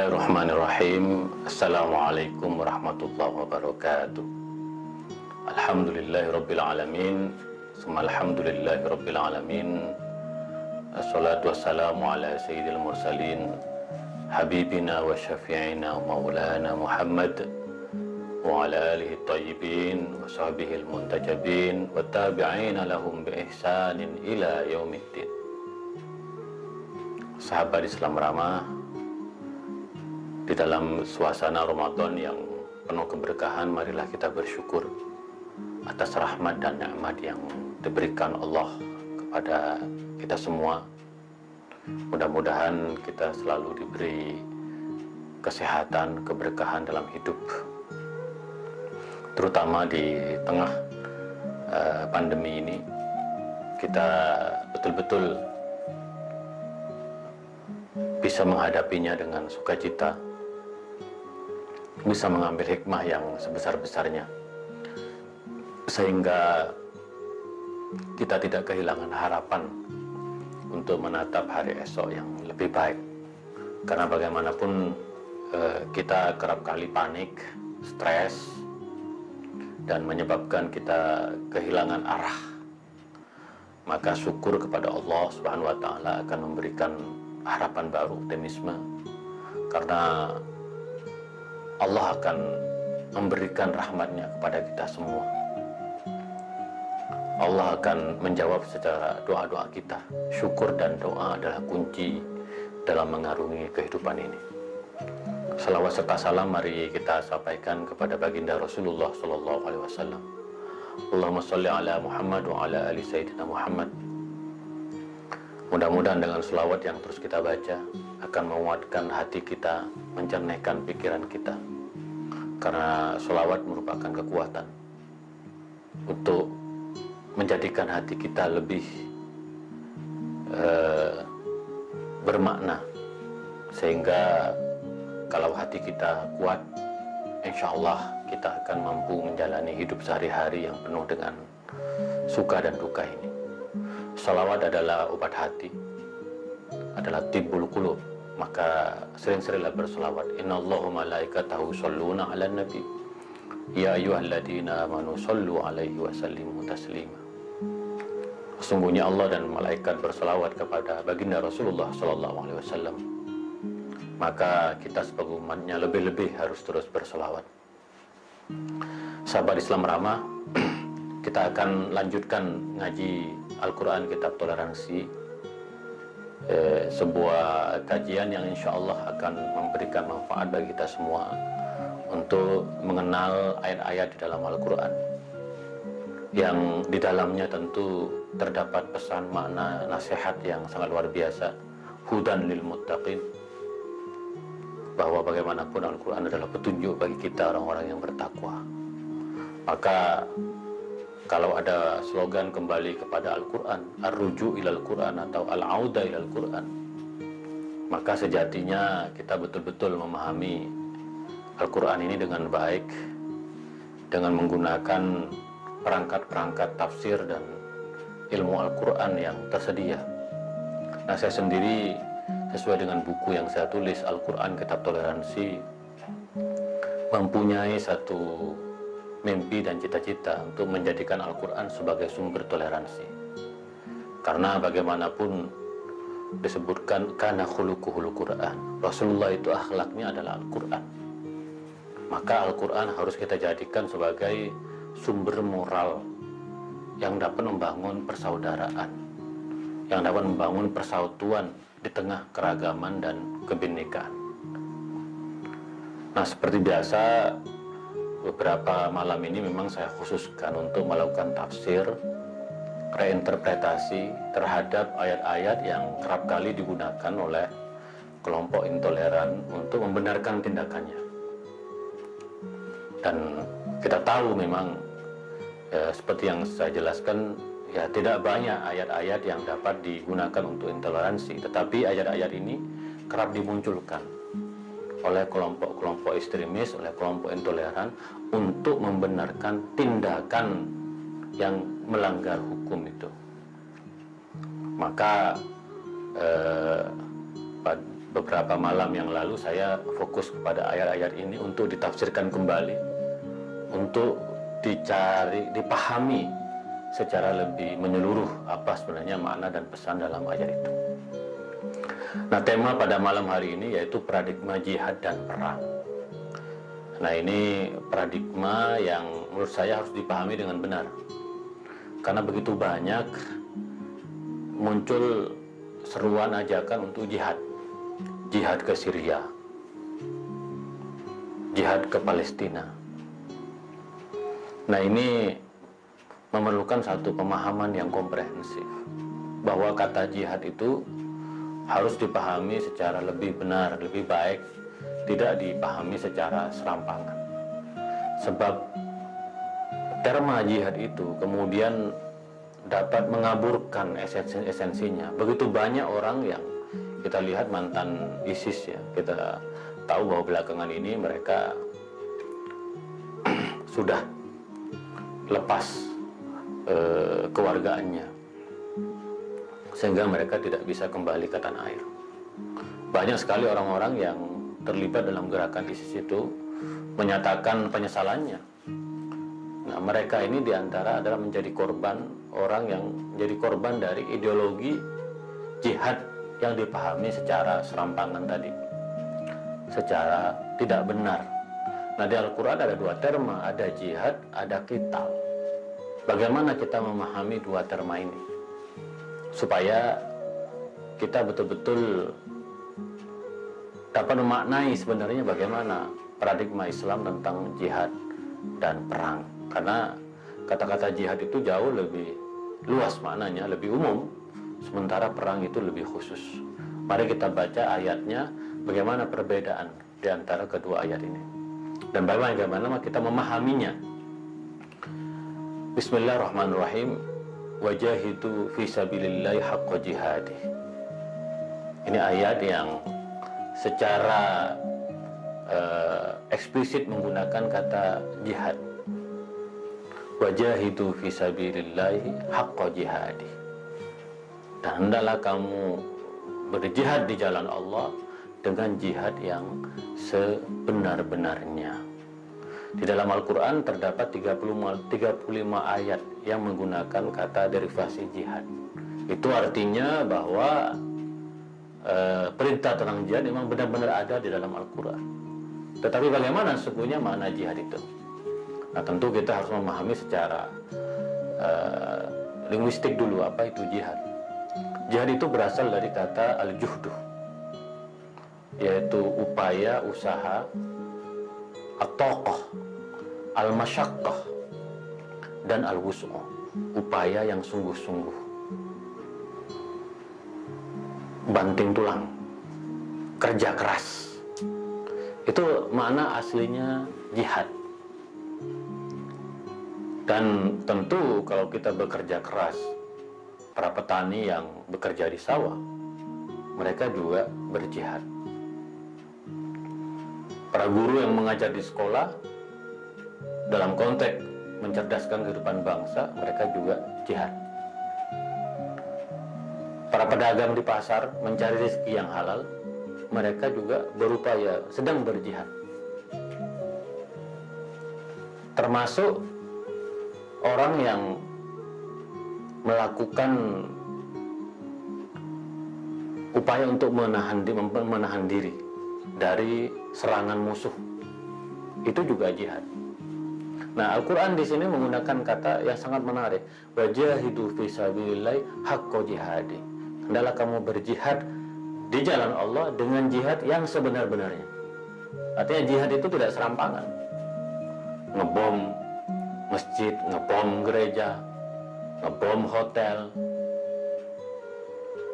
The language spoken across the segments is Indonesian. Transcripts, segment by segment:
Bismillahirrahmanirrahim. Assalamualaikum warahmatullahi wabarakatuh. Alhamdulillahirabbil alamin. Summa alhamdulillahirabbil alamin. Assalatu wassalamu ala sayyidil mursalin habibina wa syafi'ina wa maulana Muhammad wa ala alihi tayyibin wa sahbihi al-muntajabin wa tabi'ina lahum bi ihsanin ila yaumiddin. Sahabat Islam ramah, di dalam suasana Ramadan yang penuh keberkahan, marilah kita bersyukur atas rahmat dan nikmat yang diberikan Allah kepada kita semua. Mudah-mudahan kita selalu diberi kesehatan, keberkahan dalam hidup, terutama di tengah pandemi ini. Kita betul-betul bisa menghadapinya dengan sukacita, bisa mengambil hikmah yang sebesar-besarnya, sehingga kita tidak kehilangan harapan untuk menatap hari esok yang lebih baik. Karena bagaimanapun kita kerap kali panik, stres, dan menyebabkan kita kehilangan arah. Maka syukur kepada Allah Subhanahu wa Ta'ala akan memberikan harapan baru, optimisme, karena Allah akan memberikan rahmatnya kepada kita semua. Allah akan menjawab secara doa-doa kita. Syukur dan doa adalah kunci dalam mengarungi kehidupan ini. Salawat serta salam mari kita sampaikan kepada baginda Rasulullah Sallallahu Alaihi Wasallam. Allahumma sholli ala Muhammad wa ala ali Sayyidina Muhammad. Mudah-mudahan dengan selawat yang terus kita baca akan menguatkan hati kita, mencernihkan pikiran kita. Karena selawat merupakan kekuatan untuk menjadikan hati kita lebih bermakna. Sehingga kalau hati kita kuat, insya Allah kita akan mampu menjalani hidup sehari-hari yang penuh dengan suka dan duka ini. Salawat adalah obat hati, adalah tibbul qulub. Maka sering-seringlah berselawat. Innallaha malaikatahu shalluna 'alan nabi ya ayyuhalladzina amanu shallu 'alaihi wa sallimu taslima. Sesungguhnya Allah dan malaikat berselawat kepada baginda Rasulullah sallallahu alaihi wasallam. Maka kita sebagai umatnya lebih-lebih harus terus berselawat. Sahabat Islam ramah, kita akan lanjutkan ngaji Al-Quran Kitab Toleransi, sebuah kajian yang insya Allah akan memberikan manfaat bagi kita semua untuk mengenal ayat-ayat di dalam Al-Quran yang di dalamnya tentu terdapat pesan, makna, nasihat yang sangat luar biasa. Hudan lil muttaqin, bahwa bagaimanapun Al-Quran adalah petunjuk bagi kita orang-orang yang bertakwa. Maka kalau ada slogan kembali kepada Al-Quran, ar-ruju ilal Quran atau al-auda ilal Quran, maka sejatinya kita betul-betul memahami Al-Quran ini dengan baik, dengan menggunakan perangkat-perangkat tafsir dan ilmu Al-Quran yang tersedia. Nah, saya sendiri sesuai dengan buku yang saya tulis, Al-Quran Kitab Toleransi, mempunyai satu mimpi dan cita-cita untuk menjadikan Al-Quran sebagai sumber toleransi. Karena bagaimanapun disebutkan kana khuluquhul Quran, Rasulullah itu akhlaknya adalah Al-Quran. Maka Al-Quran harus kita jadikan sebagai sumber moral yang dapat membangun persaudaraan, yang dapat membangun persatuan di tengah keragaman dan kebinekaan. Nah, seperti biasa, beberapa malam ini memang saya khususkan untuk melakukan tafsir, reinterpretasi terhadap ayat-ayat yang kerap kali digunakan oleh kelompok intoleran untuk membenarkan tindakannya. Dan kita tahu memang seperti yang saya jelaskan, ya tidak banyak ayat-ayat yang dapat digunakan untuk intoleransi, tetapi ayat-ayat ini kerap dimunculkan oleh kelompok-kelompok ekstremis, oleh kelompok intoleran untuk membenarkan tindakan yang melanggar hukum itu. Maka beberapa malam yang lalu saya fokus kepada ayat-ayat ini untuk ditafsirkan kembali, untuk dipahami secara lebih menyeluruh apa sebenarnya makna dan pesan dalam ayat itu. Nah, tema pada malam hari ini yaitu paradigma jihad dan perang. Nah, ini paradigma yang menurut saya harus dipahami dengan benar, karena begitu banyak muncul seruan ajakan untuk jihad ke Syria, jihad ke Palestina. Nah, ini memerlukan satu pemahaman yang komprehensif, bahwa kata jihad itu harus dipahami secara lebih benar, lebih baik, tidak dipahami secara serampangan. Sebab terma jihad itu kemudian dapat mengaburkan esensinya. Begitu banyak orang yang kita lihat mantan ISIS, ya, kita tahu bahwa belakangan ini mereka sudah lepas kewargaannya, sehingga mereka tidak bisa kembali ke tanah air. Banyak sekali orang-orang yang terlibat dalam gerakan ISIS itu menyatakan penyesalannya. Nah, mereka ini diantara adalah menjadi korban, orang yang menjadi korban dari ideologi jihad yang dipahami secara serampangan tadi, secara tidak benar. Nah, di Al-Quran ada dua terma, ada jihad, ada qital. Bagaimana kita memahami dua terma ini supaya kita betul-betul dapat memaknai sebenarnya bagaimana paradigma Islam tentang jihad dan perang. Karena kata-kata jihad itu jauh lebih luas maknanya, lebih umum, sementara perang itu lebih khusus. Mari kita baca ayatnya, bagaimana perbedaan di antara kedua ayat ini dan bagaimana kita memahaminya. Bismillahirrahmanirrahim. Wajahidu fi sabilillahi haqqa jihadih. Ini ayat yang secara eksplisit menggunakan kata jihad. Wajahidu fi sabilillahi haqqa jihadih. Dan hendaklah kamu berjihad di jalan Allah dengan jihad yang sebenar-benarnya. Di dalam Al-Quran terdapat 35 ayat yang menggunakan kata derivasi jihad. Itu artinya bahwa perintah tentang jihad memang benar-benar ada di dalam Al-Quran. Tetapi bagaimana sesungguhnya makna jihad itu? Nah, tentu kita harus memahami secara linguistik dulu apa itu jihad. Jihad itu berasal dari kata al-juhdu, yaitu upaya, usaha, at-taqah, al-masyaqqah, dan al-wus'u, upaya yang sungguh-sungguh, banting tulang, kerja keras. Itu makna aslinya jihad. Dan tentu kalau kita bekerja keras, para petani yang bekerja di sawah, mereka juga berjihad. Para guru yang mengajar di sekolah, dalam konteks mencerdaskan kehidupan bangsa, mereka juga jihad. Para pedagang di pasar mencari rezeki yang halal, mereka juga berupaya, sedang berjihad. Termasuk orang yang melakukan upaya untuk menahan diri dari serangan musuh, itu juga jihad. Nah, Al-Quran di sini menggunakan kata yang sangat menarik, wajahidu fi sabilillahi haqqa jihadi. Hendaklah kamu berjihad di jalan Allah dengan jihad yang sebenar-benarnya. Artinya jihad itu tidak serampangan, ngebom masjid, ngebom gereja, ngebom hotel.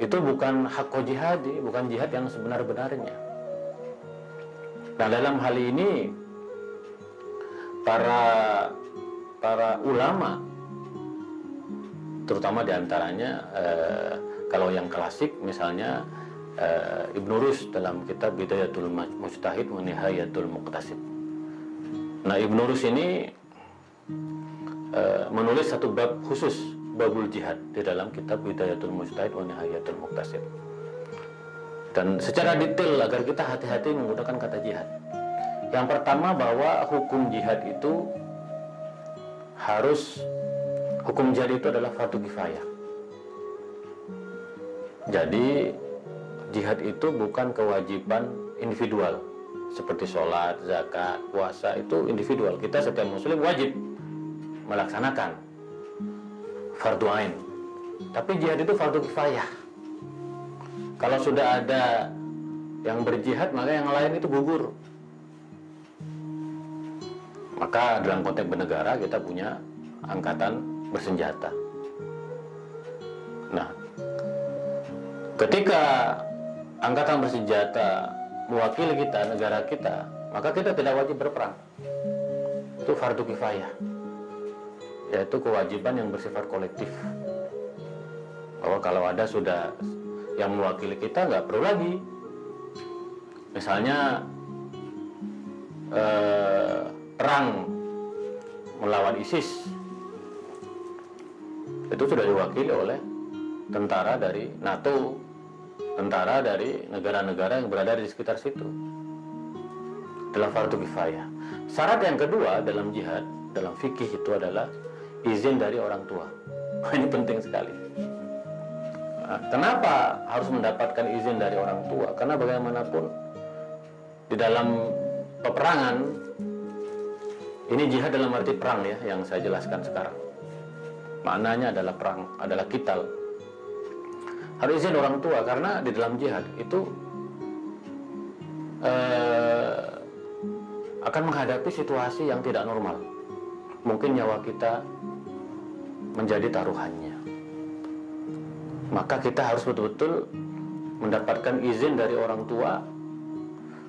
Itu bukan haqqa jihadi, bukan jihad yang sebenar-benarnya. Nah, dalam hal ini para ulama, terutama diantaranya kalau yang klasik misalnya Ibn Rushd dalam kitab Bidayatul Mujtahid wa Nihayatul Muqtasid. Nah, Ibn Rushd ini menulis satu bab khusus, babul jihad, di dalam kitab Bidayatul Mujtahid wa Nihayatul Muqtasid. Dan secara detail agar kita hati-hati menggunakan kata jihad. Yang pertama, bahwa hukum jihad itu adalah fardu kifayah. Jadi jihad itu bukan kewajiban individual seperti sholat, zakat, puasa, itu individual. Kita setiap muslim wajib melaksanakan fardu ain. Tapi jihad itu fardu kifayah. Kalau sudah ada yang berjihad, maka yang lain itu gugur. Maka dalam konteks bernegara kita punya angkatan bersenjata. Nah, ketika angkatan bersenjata mewakili kita, negara kita, maka kita tidak wajib berperang. Itu fardu kifayah, yaitu kewajiban yang bersifat kolektif. Bahwa kalau ada sudah yang mewakili kita, nggak perlu lagi. Misalnya perang melawan ISIS, itu sudah diwakili oleh tentara dari NATO, tentara dari negara-negara yang berada di sekitar situ. Adalah fardu kifayah. Syarat yang kedua dalam jihad, dalam fikih itu adalah izin dari orang tua. Ini penting sekali. Nah, kenapa harus mendapatkan izin dari orang tua? Karena bagaimanapun di dalam peperangan, ini jihad dalam arti perang ya, yang saya jelaskan sekarang. Maknanya adalah perang, adalah qital. Harus izin orang tua, karena di dalam jihad itu akan menghadapi situasi yang tidak normal. Mungkin nyawa kita menjadi taruhannya. Maka kita harus betul-betul mendapatkan izin dari orang tua,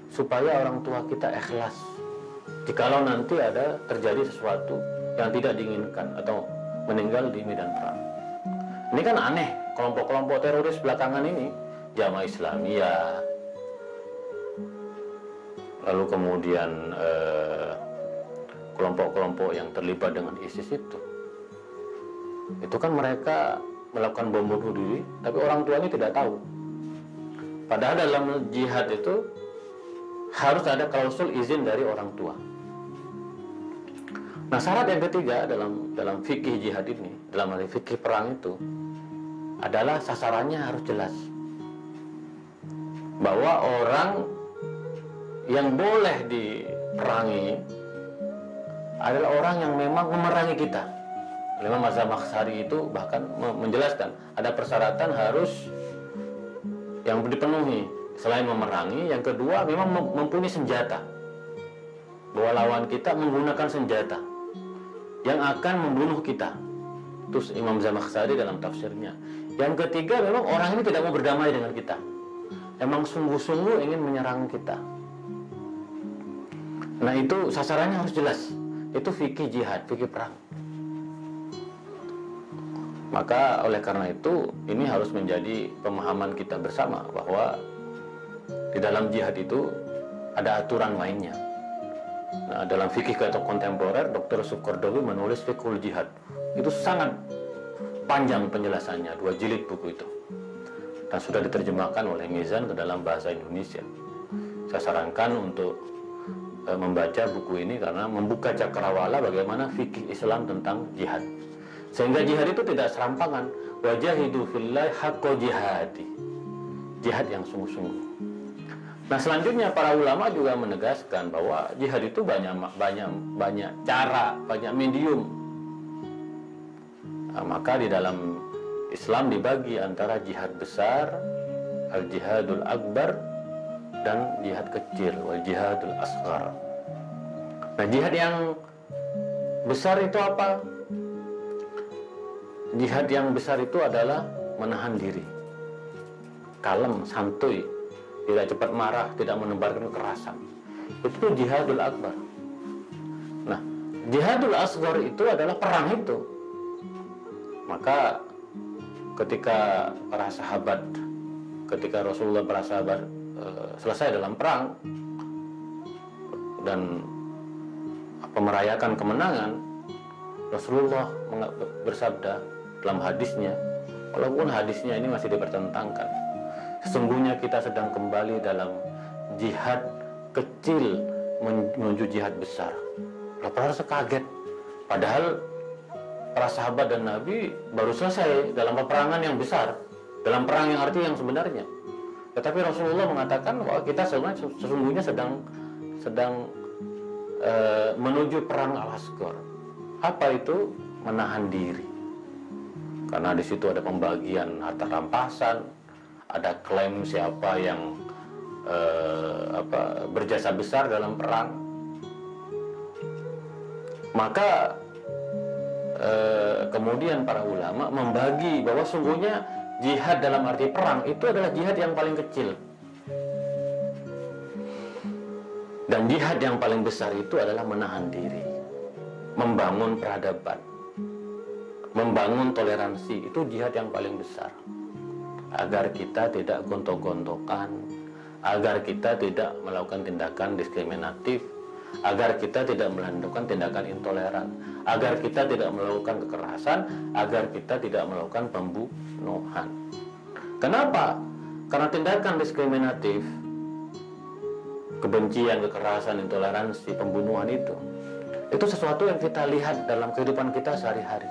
supaya orang tua kita ikhlas jikalau nanti ada terjadi sesuatu yang tidak diinginkan atau meninggal di medan perang. Ini kan aneh, kelompok-kelompok teroris belakangan ini, Jamaah Islamiyah, lalu kemudian kelompok-kelompok yang terlibat dengan ISIS itu kan mereka melakukan bom bunuh diri, tapi orang tuanya tidak tahu. Padahal dalam jihad itu harus ada klausul izin dari orang tua. Nah, syarat yang ketiga dalam fikih jihad ini, dalam fikih perang itu, adalah sasarannya harus jelas. Bahwa orang yang boleh diperangi adalah orang yang memang memerangi kita. Imam Az-Zamakhsyari itu bahkan menjelaskan ada persyaratan harus yang dipenuhi. Selain memerangi, yang kedua memang mempunyai senjata. Bahwa lawan kita menggunakan senjata yang akan membunuh kita. Terus Imam Zamakhsyari dalam tafsirnya. Yang ketiga, memang orang ini tidak mau berdamai dengan kita. Emang sungguh-sungguh ingin menyerang kita. Nah, itu sasarannya harus jelas. Itu fikih jihad, fikih perang. Maka oleh karena itu, ini harus menjadi pemahaman kita bersama bahwa di dalam jihad itu ada aturan mainnya. Nah, dalam fikih atau kontemporer, Dr. Yusuf Qaradawi menulis Fiqhul Jihad. Itu sangat panjang penjelasannya, 2 jilid buku itu. Dan sudah diterjemahkan oleh Mizan ke dalam bahasa Indonesia. Saya sarankan untuk membaca buku ini karena membuka cakrawala bagaimana fikih Islam tentang jihad. Sehingga jihad itu tidak serampangan. Wajahidu fillahi haqqa jihadi. Jihad yang sungguh-sungguh. Nah, selanjutnya para ulama juga menegaskan bahwa jihad itu banyak cara, banyak medium. Nah, maka di dalam Islam dibagi antara jihad besar, al-jihadul akbar, dan jihad kecil, wal jihadul asghar. Nah, jihad yang besar itu apa? Jihad yang besar itu adalah menahan diri, kalem, santuy, tidak cepat marah, tidak menebarkan kekerasan. Itu jihadul akbar. Nah, jihadul asghar itu adalah perang itu. Maka ketika Rasulullah para sahabat selesai dalam perang dan merayakan kemenangan, Rasulullah bersabda dalam hadisnya, walaupun hadisnya ini masih dipertentangkan, Sesungguhnya kita sedang kembali dalam jihad kecil menuju jihad besar. Para kaget. Padahal para sahabat dan Nabi baru selesai dalam peperangan yang besar, dalam perang yang arti yang sebenarnya. Tetapi Rasulullah mengatakan bahwa kita sesungguhnya sedang menuju perang Al-Asghar. Apa itu? Menahan diri. Karena di situ ada pembagian harta rampasan, ada klaim siapa yang berjasa besar dalam perang. Maka kemudian para ulama membagi bahwa sungguhnya jihad dalam arti perang itu adalah jihad yang paling kecil, dan jihad yang paling besar itu adalah menahan diri, membangun peradaban, membangun toleransi. Itu jihad yang paling besar, agar kita tidak gontok-gontokan, agar kita tidak melakukan tindakan diskriminatif, agar kita tidak melakukan tindakan intoleran, agar kita tidak melakukan kekerasan, agar kita tidak melakukan pembunuhan. Kenapa? Karena tindakan diskriminatif, kebencian, kekerasan, intoleransi, pembunuhan itu sesuatu yang kita lihat dalam kehidupan kita sehari-hari.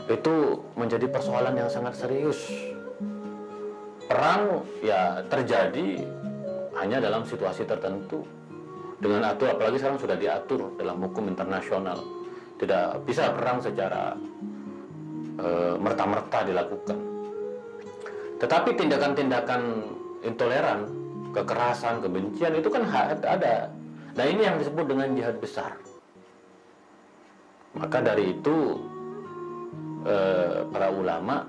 Itu menjadi persoalan yang sangat serius. Perang ya terjadi hanya dalam situasi tertentu, dengan atur, apalagi sekarang sudah diatur dalam hukum internasional. Tidak bisa perang secara merta-merta dilakukan. Tetapi tindakan-tindakan intoleran, kekerasan, kebencian itu kan ada. Nah, ini yang disebut dengan jihad besar. Maka dari itu para ulama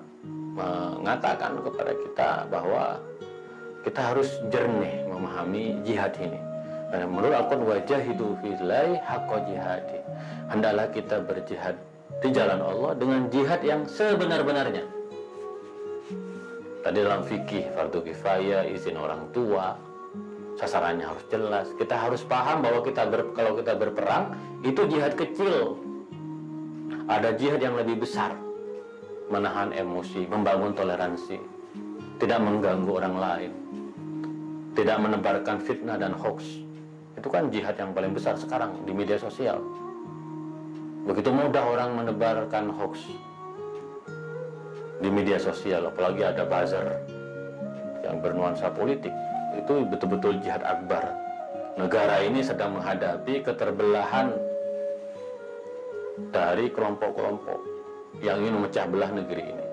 mengatakan kepada kita bahwa kita harus jernih memahami jihad ini. Dan menurut Al-Quran, wajahidu fillahi haqqa jihadi. Hendaklah kita berjihad di jalan Allah dengan jihad yang sebenar-benarnya. Tadi dalam fikih fardu kifayah, izin orang tua, sasarannya harus jelas. Kita harus paham bahwa kalau kita berperang itu jihad kecil. Ada jihad yang lebih besar, menahan emosi, membangun toleransi, tidak mengganggu orang lain, tidak menebarkan fitnah dan hoax. Itu kan jihad yang paling besar sekarang di media sosial. Begitu mudah orang menebarkan hoax di media sosial, apalagi ada buzzer yang bernuansa politik. Itu betul-betul jihad akbar. Negara ini sedang menghadapi keterbelahan dari kelompok-kelompok yang ingin memecah belah negeri ini.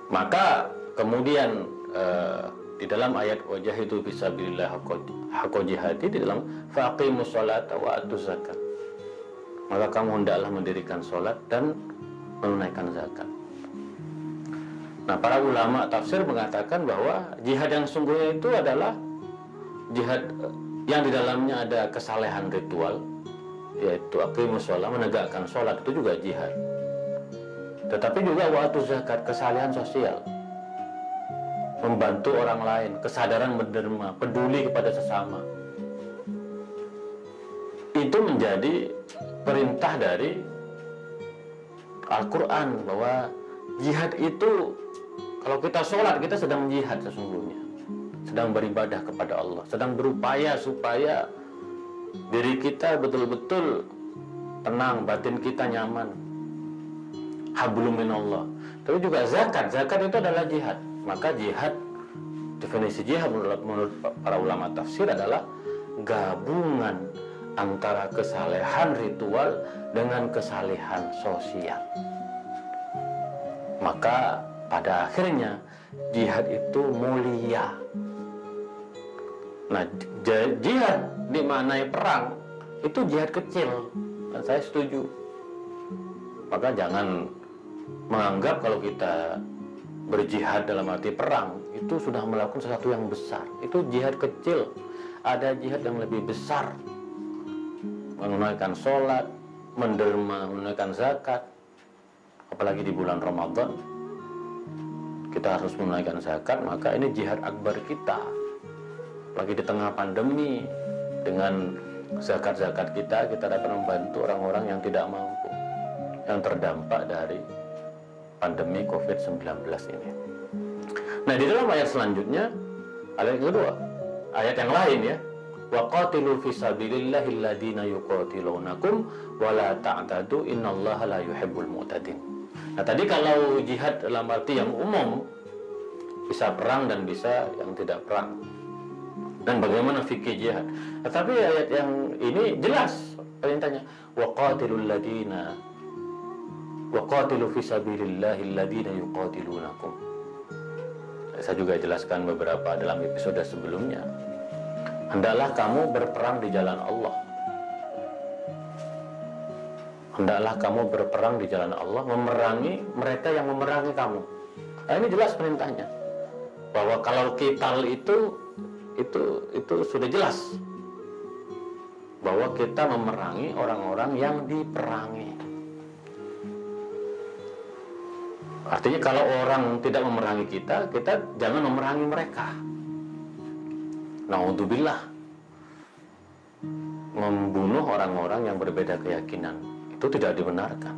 Maka kemudian di dalam ayat wajahidu fisabilillah haqqa jihadi, di dalam faqimus sholata wa atuz zakat, maka kamu hendaklah mendirikan sholat dan menunaikan zakat. Nah, para ulama tafsir mengatakan bahwa jihad yang sungguhnya itu adalah jihad yang di dalamnya ada kesalehan ritual, yaitu aqimus sholat, menegakkan sholat, itu juga jihad. Tetapi juga wa atuz zakat, kesalehan sosial, membantu orang lain, kesadaran menderma, peduli kepada sesama. Itu menjadi perintah dari Al-Quran, bahwa jihad itu, kalau kita sholat, kita sedang jihad sesungguhnya, sedang beribadah kepada Allah, sedang berupaya supaya diri kita betul-betul tenang, batin kita nyaman, hablum minallah. Tapi juga zakat itu adalah jihad. Maka jihad, definisi jihad menurut para ulama tafsir adalah gabungan antara kesalehan ritual dengan kesalehan sosial. Maka pada akhirnya jihad itu mulia. Nah, jihad dimaknai perang itu jihad kecil, dan saya setuju. Maka jangan menganggap kalau kita berjihad dalam arti perang itu sudah melakukan sesuatu yang besar. Itu jihad kecil. Ada jihad yang lebih besar, menunaikan sholat, menderma, menunaikan zakat. Apalagi di bulan Ramadan kita harus menunaikan zakat, maka ini jihad akbar kita. Apalagi di tengah pandemi, dengan zakat-zakat kita dapat membantu orang-orang yang tidak mampu, yang terdampak dari pandemi COVID-19 ini. Nah, di dalam ayat selanjutnya, ayat yang kedua, ayat yang lain ya, wa qatilu fi sabilillahi alladziina yuqatilunakum wa la ta'tadu innallaha la yuhibbul mu'tadin. Nah, tadi kalau jihad dalam arti yang umum, bisa perang dan bisa yang tidak perang. Dan bagaimana fikih jihad? Tetapi ayat yang ini jelas perintahnya, wa qatilul ladina wa qatilu fi sabilillahi alladziina yuqatilunakum. Saya juga jelaskan beberapa dalam episode sebelumnya. Hendaklah kamu berperang di jalan Allah. Hendaklah kamu berperang di jalan Allah, memerangi mereka yang memerangi kamu. Nah, ini jelas perintahnya. Bahwa kalau qital itu sudah jelas. Bahwa kita memerangi orang-orang yang diperangi. Artinya kalau orang tidak memerangi kita, kita jangan memerangi mereka. Na'udzubillah. Membunuh orang-orang yang berbeda keyakinan itu tidak dibenarkan.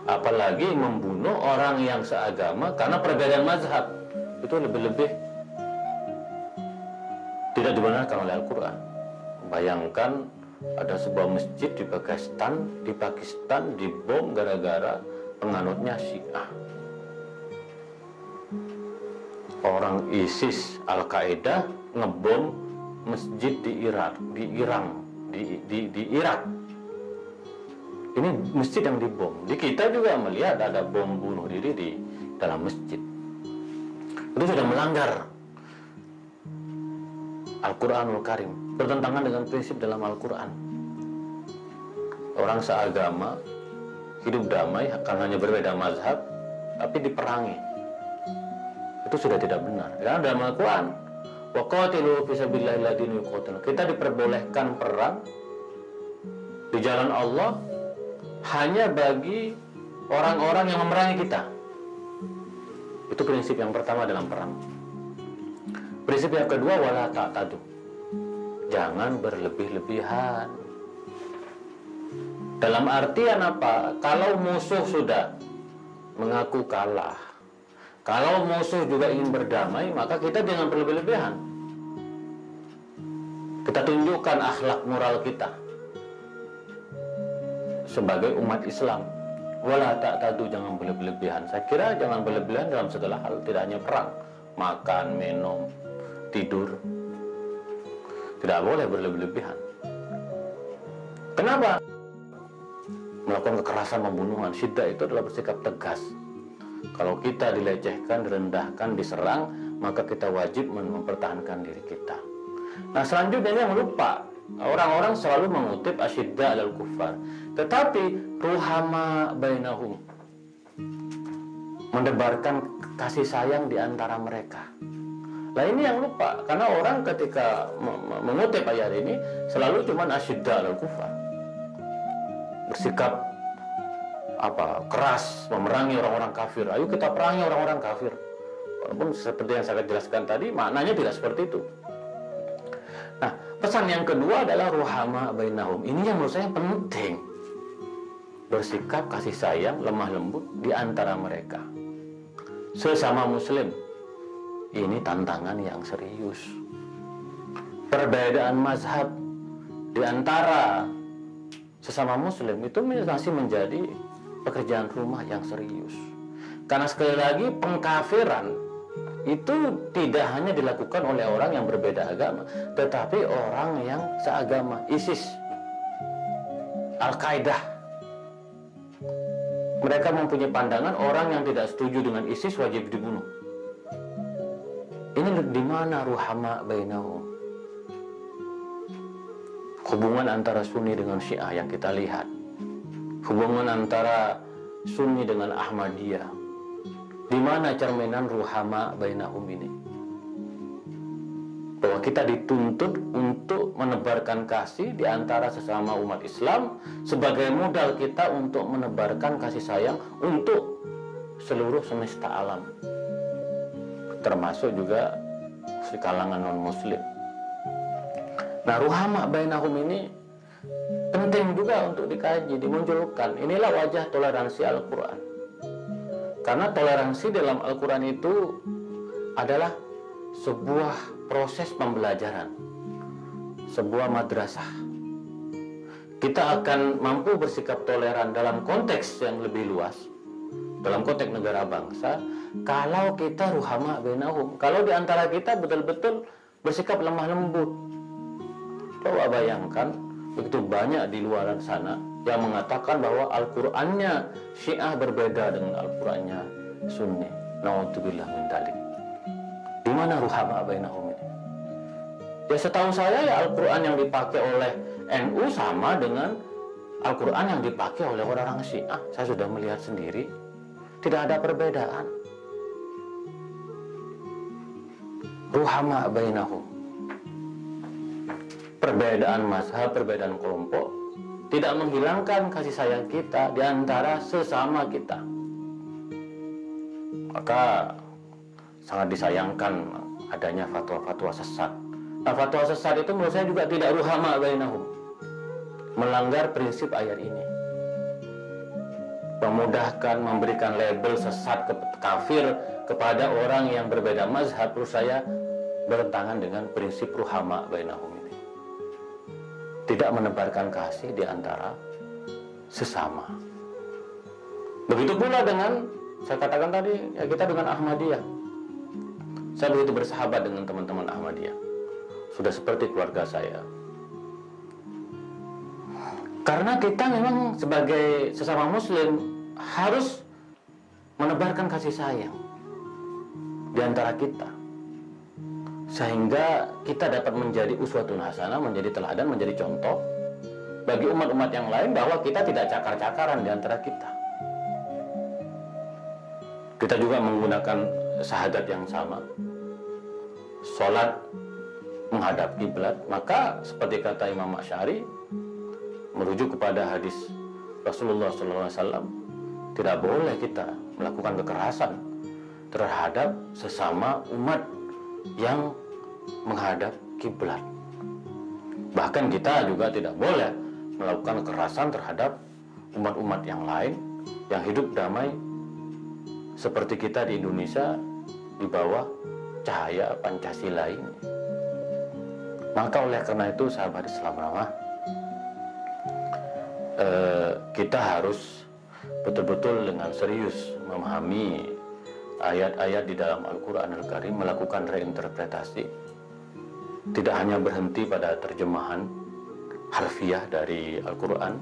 Apalagi membunuh orang yang seagama karena perbedaan mazhab, itu lebih-lebih tidak dibenarkan oleh Al-Quran. Bayangkan ada sebuah masjid di Pakistan dibom gara-gara penganutnya Syiah. Orang ISIS, Al-Qaeda ngebom masjid di Irak. Ini masjid yang dibom. Di kita juga melihat ada bom bunuh diri di dalam masjid. Itu sudah melanggar Al-Quranul Karim, bertentangan dengan prinsip dalam Al-Quran. Orang seagama hidup damai karena hanya berbeda mazhab, tapi diperangi. Itu sudah tidak benar. Karena dalam Al-Quran, wa qatilu fi sabilillahi alladziina yuqatiluna, kita diperbolehkan perang di jalan Allah hanya bagi orang-orang yang memerangi kita. Itu prinsip yang pertama dalam perang. Prinsip yang kedua, wala ta'tadu, jangan berlebih-lebihan. Dalam artian apa? Kalau musuh sudah mengaku kalah, kalau musuh juga ingin berdamai, maka kita jangan berlebih-lebihan. Kita tunjukkan akhlak moral kita sebagai umat Islam. Wala ta'tadu, jangan berlebih-lebihan. Saya kira jangan berlebihan dalam segala hal, tidak hanya perang, makan, minum, tidur. Tidak boleh berlebih-lebihan. Kenapa? Melakukan kekerasan, pembunuhan, syiddah itu adalah bersikap tegas. Kalau kita dilecehkan, direndahkan, diserang, maka kita wajib mempertahankan diri kita. Nah, selanjutnya yang lupa, orang-orang selalu mengutip asyidda alal kuffar, tetapi ruhama bainahum, mendebarkan kasih sayang di antara mereka. Nah, ini yang lupa, karena orang ketika mengutip ayat ini selalu cuma asyidda alal kuffar, bersikap keras, memerangi orang-orang kafir. Ayo kita perangi orang-orang kafir. Walaupun seperti yang saya jelaskan tadi, maknanya tidak seperti itu. Nah, pesan yang kedua adalah ruhama bainahum. Ini yang menurut saya penting. Bersikap kasih sayang, lemah lembut di antara mereka, sesama muslim. Ini tantangan yang serius. Perbedaan mazhab di antara sesama muslim itu masih menjadi pekerjaan rumah yang serius. Karena sekali lagi, pengkafiran itu tidak hanya dilakukan oleh orang yang berbeda agama, tetapi orang yang seagama. ISIS, Al-Qaeda, mereka mempunyai pandangan orang yang tidak setuju dengan ISIS wajib dibunuh. Ini di mana ruhama bainahum? Hubungan antara Sunni dengan Syiah yang kita lihat, hubungan antara Sunni dengan Ahmadiyah, di mana cerminan ruhama bainahum ini? Bahwa kita dituntut untuk menebarkan kasih di antara sesama umat Islam sebagai modal kita untuk menebarkan kasih sayang untuk seluruh semesta alam, termasuk juga di kalangan non-muslim. Nah, ruhama bainahum ini penting juga untuk dikaji, dimunculkan. Inilah wajah toleransi Al-Quran. Karena toleransi dalam Al-Quran itu adalah sebuah proses pembelajaran, sebuah madrasah. Kita akan mampu bersikap toleran dalam konteks yang lebih luas, dalam konteks negara bangsa, kalau kita ruhama bainahum, kalau di antara kita betul-betul bersikap lemah lembut. Coba bayangkan, begitu banyak di luar sana yang mengatakan bahwa Al-Qur'annya Syiah berbeda dengan Al-Qur'annya Sunni. Na'udzubillah min dzalik. Di mana ruhama bainahum ini? Ya setahu saya ya Al-Qur'an yang dipakai oleh NU sama dengan Al-Qur'an yang dipakai oleh orang-orang Syiah. Saya sudah melihat sendiri. Tidak ada perbedaan. Ruhama bainahum. Perbedaan mazhab, perbedaan kelompok tidak menghilangkan kasih sayang kita di antara sesama kita. Maka sangat disayangkan adanya fatwa-fatwa sesat. Nah, fatwa sesat itu menurut saya juga tidak ruhama bainahum, melanggar prinsip ayat ini. Memudahkan, memberikan label sesat kafir kepada orang yang berbeda mazhab, menurut saya bertentangan dengan prinsip ruhama bainahum ini. Tidak menebarkan kasih di antara sesama. Begitu pula dengan, saya katakan tadi, ya kita dengan Ahmadiyah. Saya begitu bersahabat dengan teman-teman Ahmadiyah. Sudah seperti keluarga saya. Karena kita memang sebagai sesama muslim harus menebarkan kasih sayang di antara kita, sehingga kita dapat menjadi uswatun hasanah, menjadi teladan, menjadi contoh bagi umat-umat yang lain bahwa kita tidak cakar-cakaran di antara kita. Kita juga menggunakan syahadat yang sama, sholat menghadap kiblat. Maka seperti kata Imam Asy'ari, merujuk kepada hadis Rasulullah SAW, tidak boleh kita melakukan kekerasan terhadap sesama umat yang menghadap kiblat. Bahkan kita juga tidak boleh melakukan kekerasan terhadap umat-umat yang lain yang hidup damai seperti kita di Indonesia di bawah cahaya Pancasila ini. Maka oleh karena itu sahabat Islam ramah, kita harus betul-betul dengan serius memahami ayat-ayat di dalam Al-Quran Al-Karim, melakukan reinterpretasi. Tidak hanya berhenti pada terjemahan harfiah dari Al-Quran,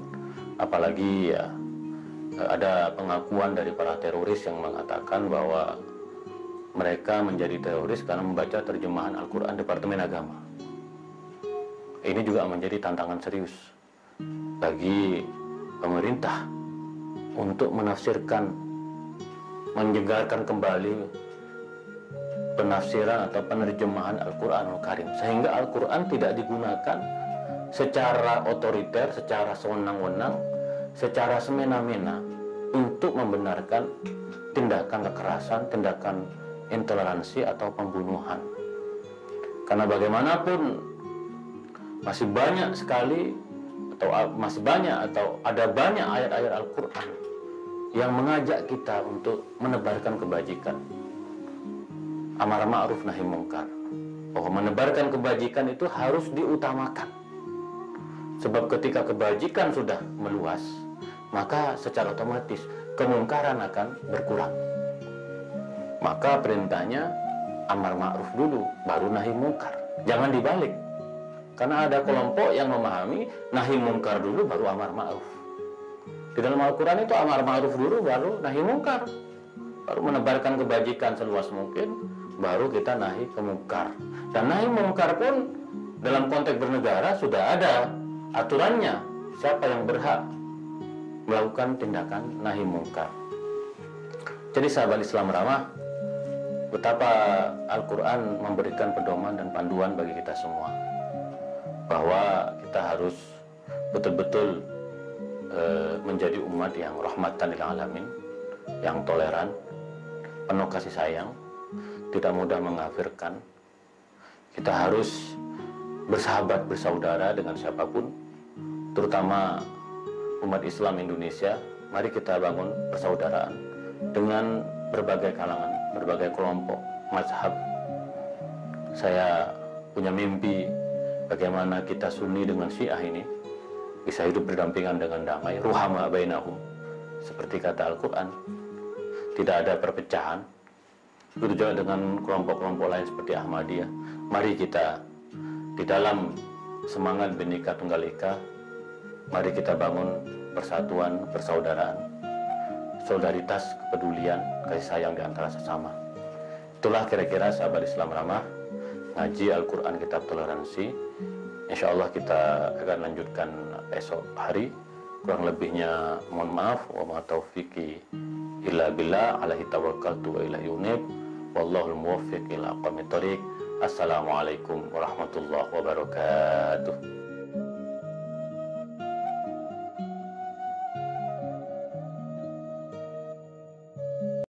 apalagi ya, ada pengakuan dari para teroris yang mengatakan bahwa mereka menjadi teroris karena membaca terjemahan Al-Quran Departemen Agama. Ini juga menjadi tantangan serius bagi pemerintah untuk menafsirkan, menjegalkan kembali penafsiran atau penerjemahan Al-Quranul Karim, sehingga Al-Quran tidak digunakan secara otoriter, secara sewenang-wenang, secara semena-mena untuk membenarkan tindakan kekerasan, tindakan intoleransi atau pembunuhan. Karena bagaimanapun masih banyak sekali atau ada banyak ayat-ayat Al-Quran yang mengajak kita untuk menebarkan kebajikan, amar ma'ruf nahi mungkar. Bahwa menebarkan kebajikan itu harus diutamakan. Sebab ketika kebajikan sudah meluas, maka secara otomatis kemungkaran akan berkurang. Maka perintahnya amar ma'ruf dulu, baru nahi mungkar. Jangan dibalik. Karena ada kelompok yang memahami nahi mungkar dulu, baru amar ma'ruf. Di dalam Al-Quran itu amar ma'ruf dulu, baru nahi mungkar. Baru menebarkan kebajikan seluas mungkin, baru kita nahi kemungkar. Dan nahi mungkar pun dalam konteks bernegara sudah ada aturannya. Siapa yang berhak melakukan tindakan nahi mungkar. Jadi sahabat Islam ramah, betapa Al-Quran memberikan pedoman dan panduan bagi kita semua, bahwa kita harus betul-betul menjadi umat yang rahmatan lil alamin, yang toleran, penuh kasih sayang, tidak mudah mengkafirkan. Kita harus bersahabat, bersaudara dengan siapapun, terutama umat Islam Indonesia. Mari kita bangun persaudaraan, dengan berbagai kalangan, berbagai kelompok, mazhab. Saya punya mimpi bagaimana kita Sunni dengan Syiah ini bisa hidup berdampingan dengan damai, ruhama bainahum. Seperti kata Al-Quran, tidak ada perpecahan. Begitu juga dengan kelompok-kelompok lain seperti Ahmadiyah. Mari kita di dalam semangat Bhinneka Tunggal Ika, mari kita bangun persatuan, persaudaraan, solidaritas, kepedulian, kasih sayang di antara sesama. Itulah kira-kira sahabat Islam Ramah, ngaji Al-Quran Kitab Toleransi. Insya Allah kita akan lanjutkan esok hari. Kurang lebihnya mohon maaf. Wa ma taufiqi illa billah, alaihi tawakkaltu wa ilaihi unib. Wallahul muwaffiq ila aqwamit thoriq. Assalamualaikum warahmatullahi wabarakatuh.